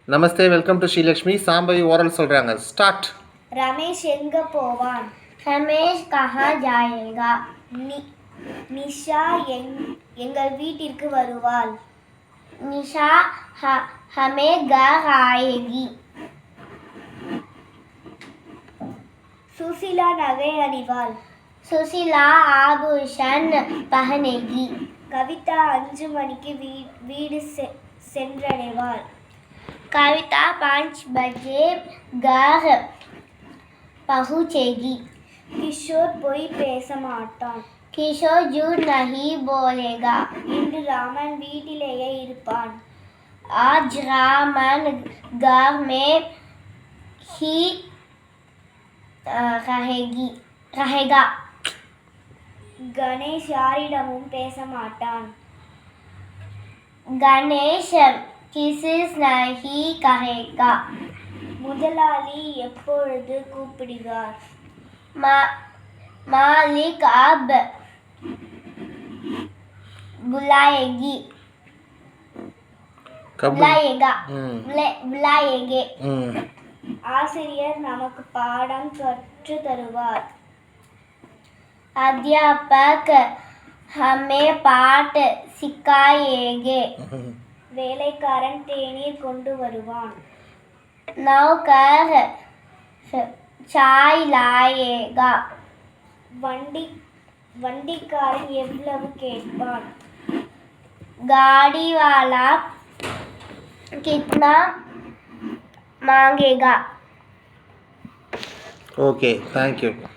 Namaste, welcome to Srilakshmi. Shambhavi oral சொல்கிறாங்க. Start. Ramesh எங்க போவான்? ரமேஷ் கஹா ஜாயேகா? நிஷா எங்கள் வீட்டிற்கு வருவாள். நிஷா ஹமே கர் ஆயேகி. சுசிலா நகை அணிவாள். சுசிலா ஆபூஷன் பஹனேகி. கவிதா 5 மணிக்கு வீடு சென்றடைவாள். कविता 5 बजे घर पहुँचेगी. கிஷோர் பொய் பேச மாட்டான். किशोर झूठ नहीं बोलेगा. இன்று ராமன் வீட்டிலேயே இருப்பான். आज रामन घर में ही रहेगा. கணேஷ் யாரிடமும் பேச மாட்டான். गणेश किसी नहीं कहेगा. முதலாளி எப்பொழுது கூப்பிடுவார்? मालिक अब बुलाएगी. बुलाएंगे. ஆசிரியர் நமக்கு பாடம் கற்று தருவார். अध्यापक हमें पाठ सिखाएंगे. வேலைக்காரன் தேநீர் கொண்டு வருவான். नौकर चाय लाएगा. வண்டிக்காரன் எவ்வளவு கேட்பான்? गाड़ी वाला कितना मांगेगा. Okay, thank you.